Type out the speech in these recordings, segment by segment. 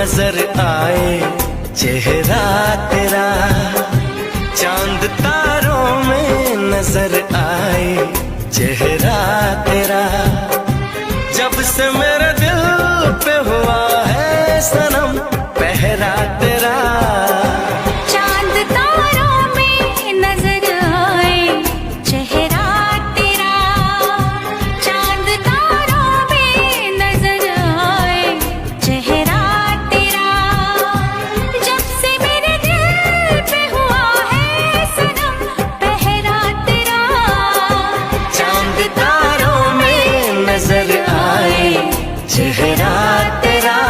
नजर आए चेहरा तेरा, चांद तारों में नजर आए चेहरा तेरा। जब से मेरे दिल पे हुआ है सनम पहरा तेरा, चांद तारों में नजर आए चेहरा तेरा, चांद तारों में नजर आए चेहरा तेरा। जब से मेरे दिल पे हुआ है सनम पहरा तेरा, चांद तारों में नजर आए चेहरा तेरा।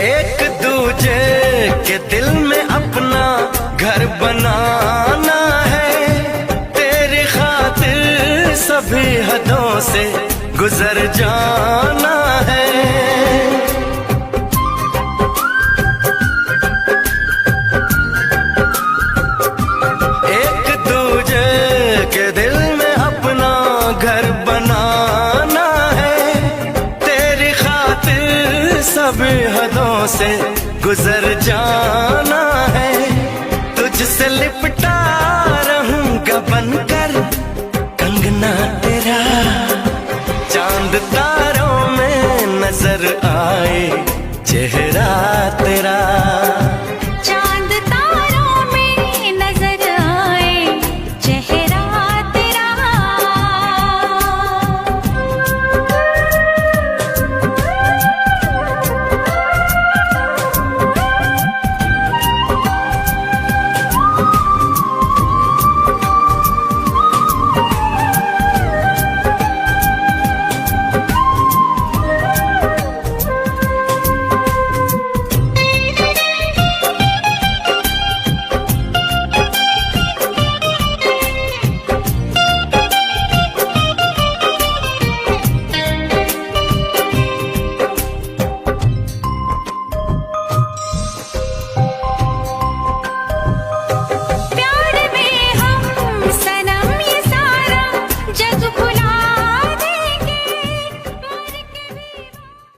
एक दूजे के दिल में अपना घर बनाना है, तेरी खातिर सभी हदों से गुजर जाना है। एक दूजे के दिल में अपना घर बनाना है, तेरी खातिर सभी हदों से गुजर जाना है। तुझसे लिपटा रहूंगा बनकर कंगना तेरा, चांद तारों में नजर आए चेहरा